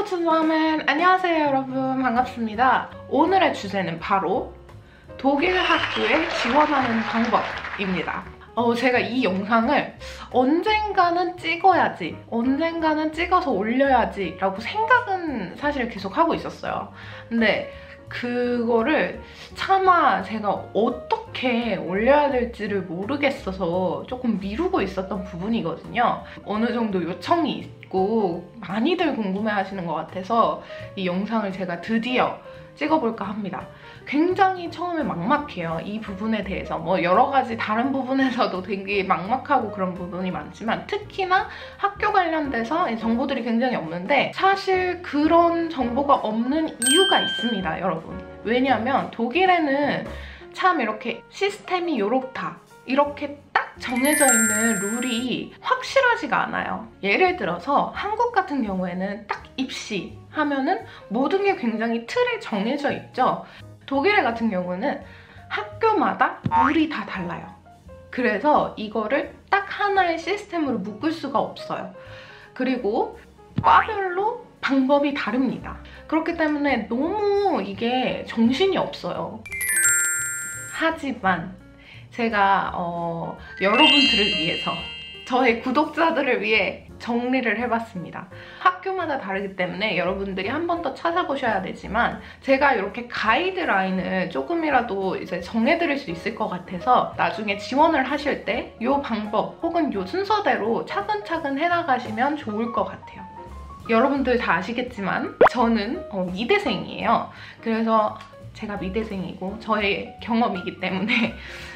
Hello zusammen! 안녕하세요 여러분, 반갑습니다. 오늘의 주제는 바로 독일 학교에 지원하는 방법입니다. 제가 이 영상을 언젠가는 찍어야지, 언젠가는 찍어서 올려야지 라고 생각은 사실 계속 하고 있었어요. 근데 그거를 차마 제가 어떻게 올려야 될지를 모르겠어서 조금 미루고 있었던 부분이거든요. 어느 정도 요청이 있고 많이들 궁금해하시는 것 같아서 이 영상을 제가 드디어 찍어볼까 합니다. 굉장히 처음에 막막해요. 이 부분에 대해서 뭐 여러 가지 다른 부분에서도 되게 막막하고 그런 부분이 많지만 특히나 학교 관련돼서 정보들이 굉장히 없는데 사실 그런 정보가 없는 이유가 있습니다, 여러분. 왜냐하면 독일에는 참 이렇게 시스템이 요렇다, 이렇게 딱 정해져 있는 룰이 확실하지가 않아요. 예를 들어서 한국 같은 경우에는 딱 입시하면은 모든 게 굉장히 틀에 정해져 있죠. 독일 같은 경우는 학교마다 룰이 다 달라요. 그래서 이거를 딱 하나의 시스템으로 묶을 수가 없어요. 그리고 과별로 방법이 다릅니다. 그렇기 때문에 너무 이게 정신이 없어요. 하지만 제가 여러분들을 위해서, 저의 구독자들을 위해 정리를 해봤습니다. 학교마다 다르기 때문에 여러분들이 한 번 더 찾아보셔야 되지만 제가 이렇게 가이드라인을 조금이라도 이제 정해드릴 수 있을 것 같아서 나중에 지원을 하실 때 이 방법 혹은 이 순서대로 차근차근 해나가시면 좋을 것 같아요. 여러분들 다 아시겠지만 저는 미대생이에요. 그래서 제가 미대생이고 저의 경험이기 때문에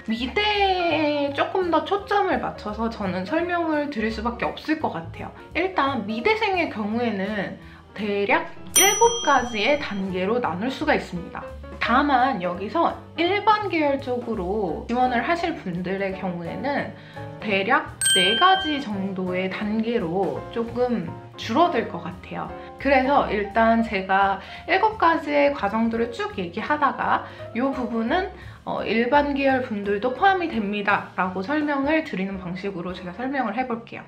미대에 조금 더 초점을 맞춰서 저는 설명을 드릴 수밖에 없을 것 같아요. 일단 미대생의 경우에는 대략 7가지의 단계로 나눌 수가 있습니다. 다만 여기서 일반 계열 쪽으로 지원을 하실 분들의 경우에는 대략 4가지 정도의 단계로 조금 줄어들 것 같아요. 그래서 일단 제가 7가지의 과정들을 쭉 얘기하다가 이 부분은 일반 계열 분들도 포함이 됩니다 라고 설명을 드리는 방식으로 제가 설명을 해볼게요.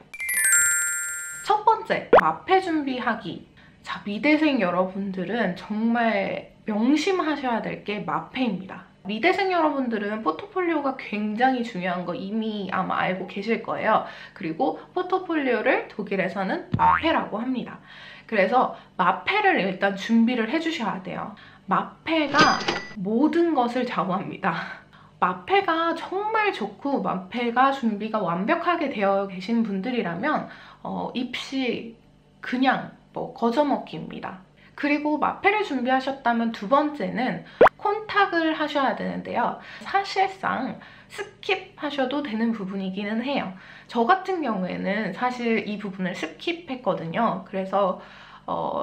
첫 번째, 마페 준비하기. 자, 미대생 여러분들은 정말 명심하셔야 될 게 마페입니다. 미대생 여러분들은 포트폴리오가 굉장히 중요한 거 이미 아마 알고 계실 거예요. 그리고 포트폴리오를 독일에서는 마페라고 합니다. 그래서 마페를 일단 준비를 해주셔야 돼요. 마페가 모든 것을 좌우합니다. 마페가 정말 좋고 마페가 준비가 완벽하게 되어 계신 분들이라면 입시 그냥 거저먹기입니다. 그리고 마페를 준비하셨다면 두 번째는 콘탁을 하셔야 되는데요. 사실상 스킵하셔도 되는 부분이기는 해요. 저 같은 경우에는 사실 이 부분을 스킵했거든요. 그래서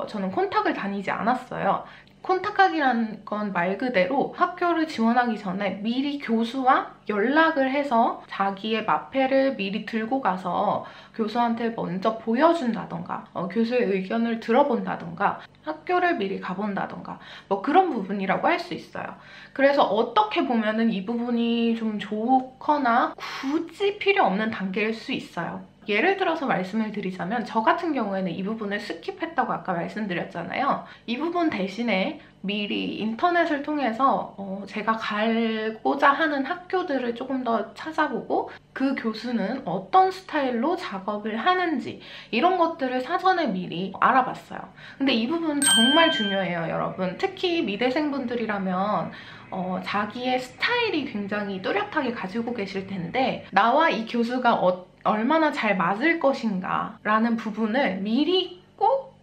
저는 콘탁을 다니지 않았어요. 콘탁하기란 건 말 그대로 학교를 지원하기 전에 미리 교수와 연락을 해서 자기의 마페를 미리 들고 가서 교수한테 먼저 보여준다던가 교수의 의견을 들어본다던가 학교를 미리 가본다던가 뭐 그런 부분이라고 할 수 있어요. 그래서 어떻게 보면은 이 부분이 좀 좋거나 굳이 필요 없는 단계일 수 있어요. 예를 들어서 말씀을 드리자면 저 같은 경우에는 이 부분을 스킵했다고 아까 말씀드렸잖아요. 이 부분 대신에 미리 인터넷을 통해서 제가 가고자 하는 학교들을 조금 더 찾아보고 그 교수는 어떤 스타일로 작업을 하는지 이런 것들을 사전에 미리 알아봤어요. 근데 이 부분 정말 중요해요, 여러분. 특히 미대생분들이라면 자기의 스타일이 굉장히 뚜렷하게 가지고 계실 텐데 나와 이 교수가 얼마나 잘 맞을 것인가 라는 부분을 미리 꼭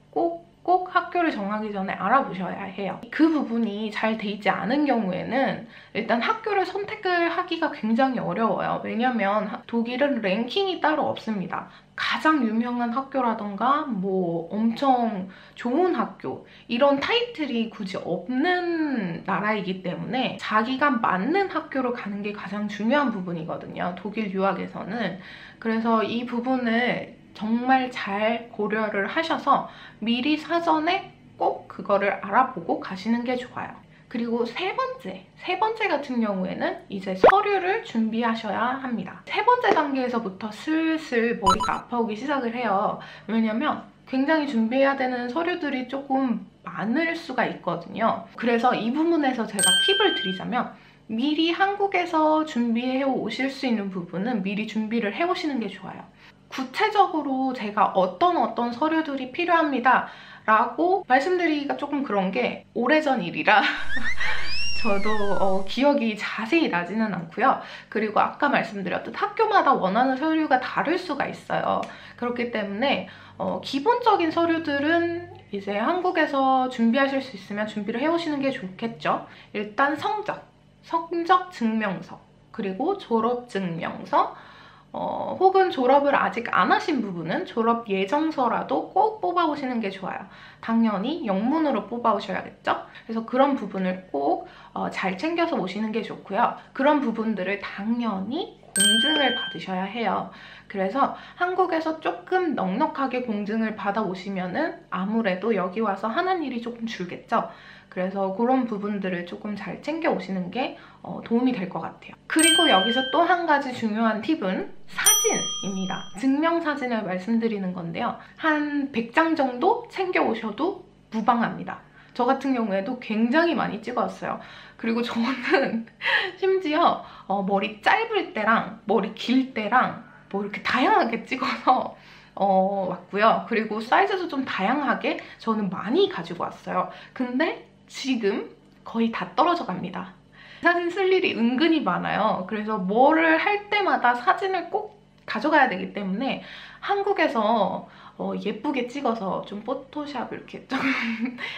학교를 정하기 전에 알아보셔야 해요. 그 부분이 잘 돼 있지 않은 경우에는 일단 학교를 선택을 하기가 굉장히 어려워요. 왜냐면 독일은 랭킹이 따로 없습니다. 가장 유명한 학교라던가 뭐 엄청 좋은 학교 이런 타이틀이 굳이 없는 나라이기 때문에 자기가 맞는 학교로 가는 게 가장 중요한 부분이거든요, 독일 유학에서는. 그래서 이 부분을 정말 잘 고려를 하셔서 미리 사전에 꼭 그거를 알아보고 가시는 게 좋아요. 그리고 세 번째 같은 경우에는 이제 서류를 준비하셔야 합니다. 세 번째 단계에서부터 슬슬 머리가 아파오기 시작을 해요. 왜냐면 굉장히 준비해야 되는 서류들이 조금 많을 수가 있거든요. 그래서 이 부분에서 제가 팁을 드리자면 미리 한국에서 준비해 오실 수 있는 부분은 미리 준비를 해 오시는 게 좋아요. 구체적으로 제가 어떤 서류들이 필요합니다 라고 말씀드리기가 조금 그런 게 오래전 일이라 저도 기억이 자세히 나지는 않고요. 그리고 아까 말씀드렸듯 학교마다 원하는 서류가 다를 수가 있어요. 그렇기 때문에 기본적인 서류들은 이제 한국에서 준비하실 수 있으면 준비를 해오시는 게 좋겠죠. 일단 성적 증명서, 그리고 졸업 증명서, 혹은 졸업을 아직 안 하신 부분은 졸업 예정서라도 꼭 뽑아오시는 게 좋아요. 당연히 영문으로 뽑아오셔야겠죠? 그래서 그런 부분을 꼭 잘 챙겨서 오시는 게 좋고요. 그런 부분들을 당연히 공증을 받으셔야 해요. 그래서 한국에서 조금 넉넉하게 공증을 받아오시면은 아무래도 여기 와서 하는 일이 조금 줄겠죠? 그래서 그런 부분들을 조금 잘 챙겨 오시는 게 도움이 될 것 같아요. 그리고 여기서 또 한 가지 중요한 팁은 사진입니다. 증명사진을 말씀드리는 건데요. 한 100장 정도 챙겨 오셔도 무방합니다. 저 같은 경우에도 굉장히 많이 찍어왔어요. 그리고 저는 심지어 머리 짧을 때랑 머리 길 때랑 뭐 이렇게 다양하게 찍어서 왔고요. 그리고 사이즈도 좀 다양하게 저는 많이 가지고 왔어요. 근데 지금 거의 다 떨어져 갑니다. 사진 쓸 일이 은근히 많아요. 그래서 뭐를 할 때마다 사진을 꼭 가져가야 되기 때문에 한국에서 예쁘게 찍어서 좀 포토샵 이렇게 좀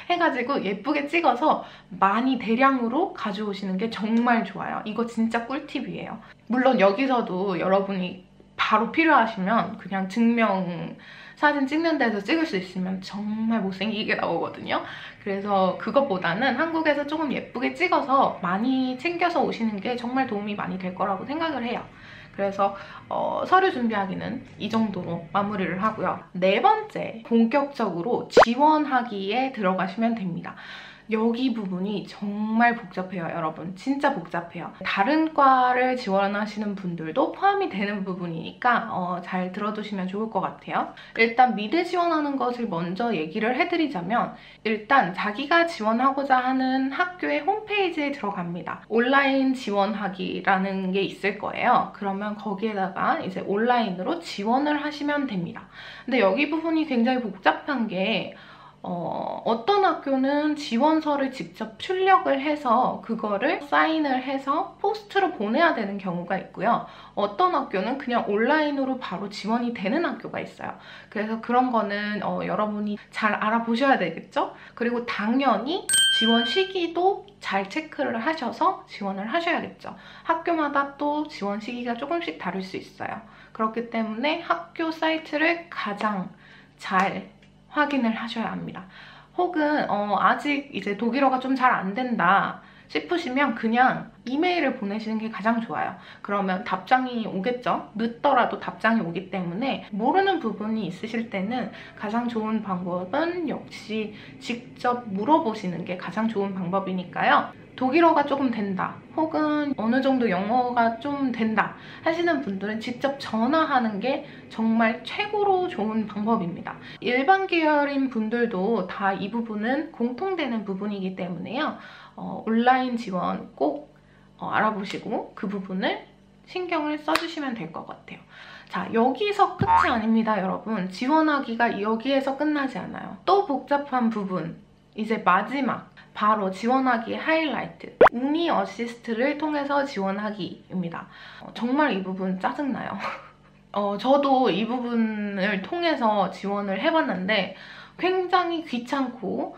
해가지고 예쁘게 찍어서 많이 대량으로 가져오시는 게 정말 좋아요. 이거 진짜 꿀팁이에요. 물론 여기서도 여러분이 바로 필요하시면 그냥 증명 사진 찍는 데서 찍을 수 있으면 정말 못생기게 나오거든요. 그래서 그것보다는 한국에서 조금 예쁘게 찍어서 많이 챙겨서 오시는 게 정말 도움이 많이 될 거라고 생각을 해요. 그래서 서류 준비하기는 이 정도로 마무리를 하고요. 네 번째, 본격적으로 지원하기에 들어가시면 됩니다. 여기 부분이 정말 복잡해요, 여러분. 진짜 복잡해요. 다른 과를 지원하시는 분들도 포함이 되는 부분이니까 잘 들어두시면 좋을 것 같아요. 일단 미대 지원하는 것을 먼저 얘기를 해드리자면 일단 자기가 지원하고자 하는 학교의 홈페이지에 들어갑니다. 온라인 지원하기라는 게 있을 거예요. 그러면 거기에다가 이제 온라인으로 지원을 하시면 됩니다. 근데 여기 부분이 굉장히 복잡한 게 어떤 학교는 지원서를 직접 출력을 해서 그거를 사인을 해서 포스트로 보내야 되는 경우가 있고요. 어떤 학교는 그냥 온라인으로 바로 지원이 되는 학교가 있어요. 그래서 그런 거는 여러분이 잘 알아보셔야 되겠죠? 그리고 당연히 지원 시기도 잘 체크를 하셔서 지원을 하셔야겠죠. 학교마다 또 지원 시기가 조금씩 다를 수 있어요. 그렇기 때문에 학교 사이트를 가장 잘 확인을 하셔야 합니다. 혹은 아직 이제 독일어가 좀 잘 안 된다 싶으시면 그냥 이메일을 보내시는 게 가장 좋아요. 그러면 답장이 오겠죠? 늦더라도 답장이 오기 때문에 모르는 부분이 있으실 때는 가장 좋은 방법은 역시 직접 물어보시는 게 가장 좋은 방법이니까요. 독일어가 조금 된다, 혹은 어느 정도 영어가 좀 된다 하시는 분들은 직접 전화하는 게 정말 최고로 좋은 방법입니다. 일반 계열인 분들도 다 이 부분은 공통되는 부분이기 때문에요. 온라인 지원 꼭 알아보시고 그 부분을 신경을 써주시면 될 것 같아요. 자, 여기서 끝이 아닙니다, 여러분. 지원하기가 여기에서 끝나지 않아요. 또 복잡한 부분, 이제 마지막, 바로 지원하기의 하이라이트, 우니 어시스트를 통해서 지원하기입니다. 정말 이 부분 짜증나요. 저도 이 부분을 통해서 지원을 해봤는데 굉장히 귀찮고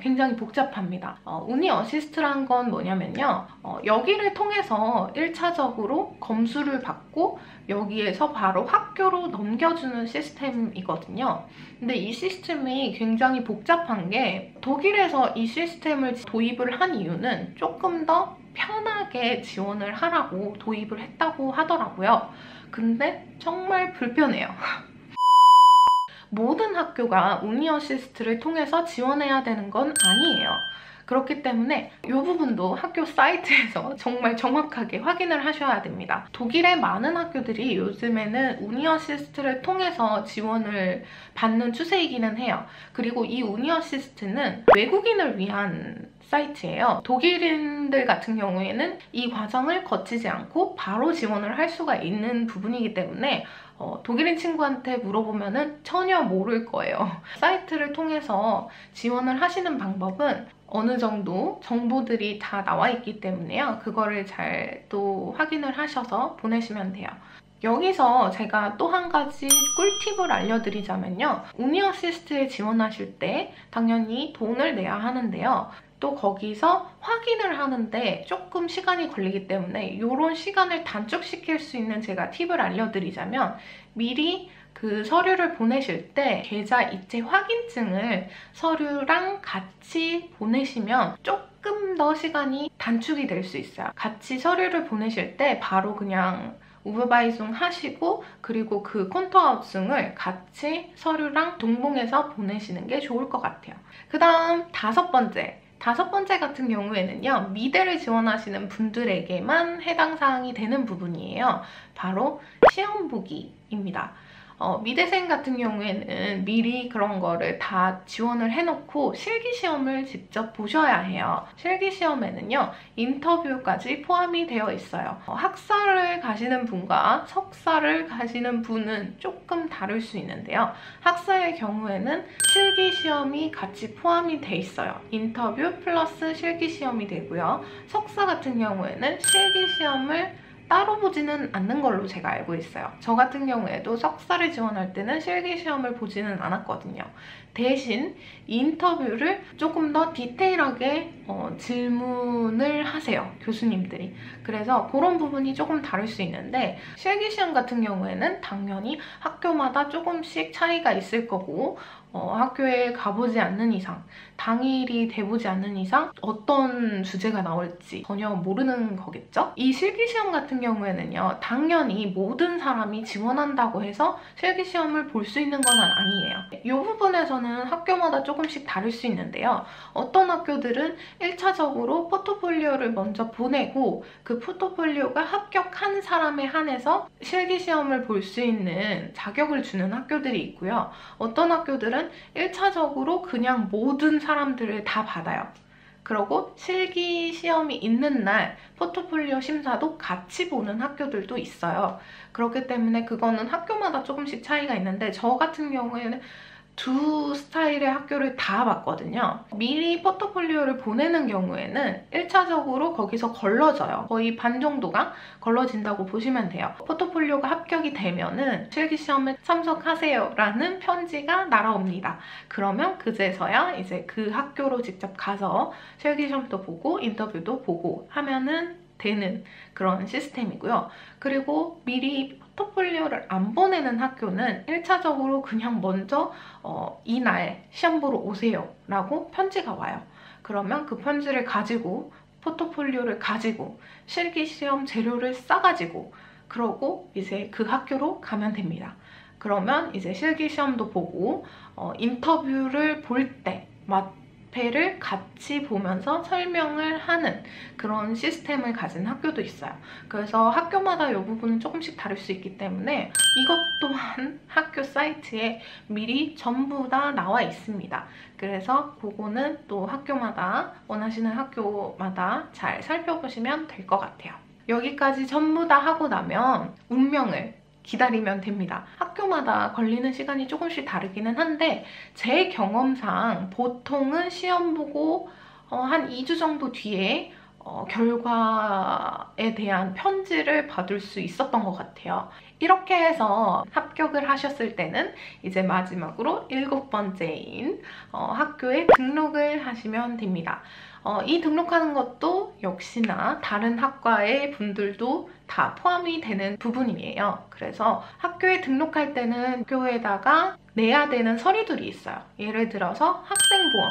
굉장히 복잡합니다. 우니 어시스트란 건 뭐냐면요. 여기를 통해서 1차적으로 검수를 받고 여기에서 바로 학교로 넘겨주는 시스템이거든요. 근데 이 시스템이 굉장히 복잡한 게 독일에서 이 시스템을 도입을 한 이유는 조금 더 편하게 지원을 하라고 도입을 했다고 하더라고요. 근데 정말 불편해요. 모든 학교가 우니 어시스트를 통해서 지원해야 되는 건 아니에요. 그렇기 때문에 이 부분도 학교 사이트에서 정말 정확하게 확인을 하셔야 됩니다. 독일의 많은 학교들이 요즘에는 우니어시스트를 통해서 지원을 받는 추세이기는 해요. 그리고 이 우니어시스트는 외국인을 위한 사이트예요. 독일인들 같은 경우에는 이 과정을 거치지 않고 바로 지원을 할 수가 있는 부분이기 때문에 독일인 친구한테 물어보면은 전혀 모를 거예요. 사이트를 통해서 지원을 하시는 방법은 어느 정도 정보들이 다 나와 있기 때문에요. 그거를 잘 또 확인을 하셔서 보내시면 돼요. 여기서 제가 또 한 가지 꿀팁을 알려드리자면요. 우니어시스트에 지원하실 때 당연히 돈을 내야 하는데요. 또 거기서 확인을 하는데 조금 시간이 걸리기 때문에 이런 시간을 단축시킬 수 있는 제가 팁을 알려드리자면 미리 그 서류를 보내실 때 계좌 이체 확인증을 서류랑 같이 보내시면 조금 더 시간이 단축이 될 수 있어요. 같이 서류를 보내실 때 바로 그냥 우버바이송 하시고 그리고 그 콘토아웃승을 같이 서류랑 동봉해서 보내시는 게 좋을 것 같아요. 그 다음 다섯 번째 같은 경우에는요. 미대를 지원하시는 분들에게만 해당 사항이 되는 부분이에요. 바로 시험 보기입니다. 미대생 같은 경우에는 미리 그런 거를 다 지원을 해놓고 실기시험을 직접 보셔야 해요. 실기시험에는요. 인터뷰까지 포함이 되어 있어요. 학사를 가시는 분과 석사를 가시는 분은 조금 다를 수 있는데요. 학사의 경우에는 실기시험이 같이 포함이 돼 있어요. 인터뷰 플러스 실기시험이 되고요. 석사 같은 경우에는 실기시험을 따로 보지는 않는 걸로 제가 알고 있어요. 저 같은 경우에도 석사를 지원할 때는 실기시험을 보지는 않았거든요. 대신 인터뷰를 조금 더 디테일하게 질문을 하세요. 교수님들이. 그래서 그런 부분이 조금 다를 수 있는데 실기시험 같은 경우에는 당연히 학교마다 조금씩 차이가 있을 거고 학교에 가보지 않는 이상, 당일이 돼보지 않는 이상 어떤 주제가 나올지 전혀 모르는 거겠죠? 이 실기시험 같은 경우에는요. 당연히 모든 사람이 지원한다고 해서 실기시험을 볼 수 있는 건 아니에요. 이 부분에서는 학교마다 조금씩 다를 수 있는데요. 어떤 학교들은 1차적으로 포트폴리오를 먼저 보내고 그 포트폴리오가 합격한 사람에 한해서 실기시험을 볼 수 있는 자격을 주는 학교들이 있고요. 어떤 학교들은 1차적으로 그냥 모든 사람들을 다 받아요. 그리고 실기시험이 있는 날 포트폴리오 심사도 같이 보는 학교들도 있어요. 그렇기 때문에 그거는 학교마다 조금씩 차이가 있는데 저 같은 경우에는 두 스타일의 학교를 다 봤거든요. 미리 포트폴리오를 보내는 경우에는 1차적으로 거기서 걸러져요. 거의 반 정도가 걸러진다고 보시면 돼요. 포트폴리오가 합격이 되면은 실기시험에 참석하세요 라는 편지가 날아옵니다. 그러면 그제서야 이제 그 학교로 직접 가서 실기시험도 보고 인터뷰도 보고 하면은 되는 그런 시스템이고요. 그리고 미리 포트폴리오를 안 보내는 학교는 1차적으로 그냥 먼저 이날 시험 보러 오세요 라고 편지가 와요. 그러면 그 편지를 가지고 포트폴리오를 가지고 실기시험 재료를 싸가지고 그러고 이제 그 학교로 가면 됩니다. 그러면 이제 실기시험도 보고 인터뷰를 볼 때 배를 같이 보면서 설명을 하는 그런 시스템을 가진 학교도 있어요. 그래서 학교마다 이 부분은 조금씩 다를 수 있기 때문에 이것 또한 학교 사이트에 미리 전부 다 나와 있습니다. 그래서 그거는 또 학교마다 원하시는 학교마다 잘 살펴보시면 될 것 같아요. 여기까지 전부 다 하고 나면 운명을 기다리면 됩니다. 학교마다 걸리는 시간이 조금씩 다르기는 한데 제 경험상 보통은 시험 보고 한 2주 정도 뒤에 결과에 대한 편지를 받을 수 있었던 것 같아요. 이렇게 해서 합격을 하셨을 때는 이제 마지막으로 7번째인 학교에 등록을 하시면 됩니다. 이 등록하는 것도 역시나 다른 학과의 분들도 다 포함이 되는 부분이에요. 그래서 학교에 등록할 때는 학교에다가 내야 되는 서류들이 있어요. 예를 들어서 학생보험.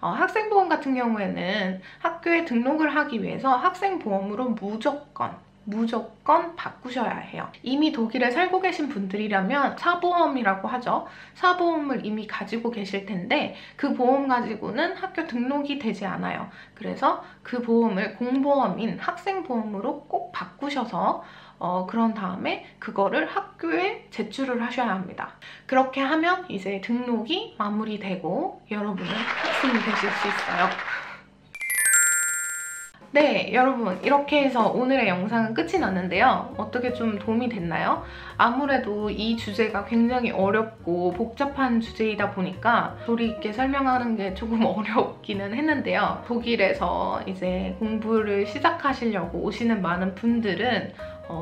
학생보험 같은 경우에는 학교에 등록을 하기 위해서 학생보험으로 무조건 무조건 바꾸셔야 해요. 이미 독일에 살고 계신 분들이라면 사보험이라고 하죠. 사보험을 이미 가지고 계실 텐데 그 보험 가지고는 학교 등록이 되지 않아요. 그래서 그 보험을 공보험인 학생보험으로 꼭 바꾸셔서 그런 다음에 그거를 학교에 제출을 하셔야 합니다. 그렇게 하면 이제 등록이 마무리되고 여러분은 학생이 되실 수 있어요. 네, 여러분 이렇게 해서 오늘의 영상은 끝이 났는데요. 어떻게 좀 도움이 됐나요? 아무래도 이 주제가 굉장히 어렵고 복잡한 주제이다 보니까 소리 있게 설명하는 게 조금 어렵기는 했는데요. 독일에서 이제 공부를 시작하시려고 오시는 많은 분들은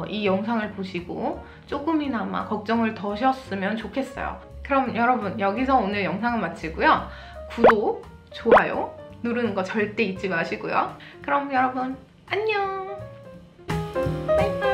이 영상을 보시고 조금이나마 걱정을 덜으셨으면 좋겠어요. 그럼 여러분 여기서 오늘 영상은 마치고요. 구독, 좋아요 누르는 거 절대 잊지 마시고요. 그럼 여러분 안녕! 바이바이!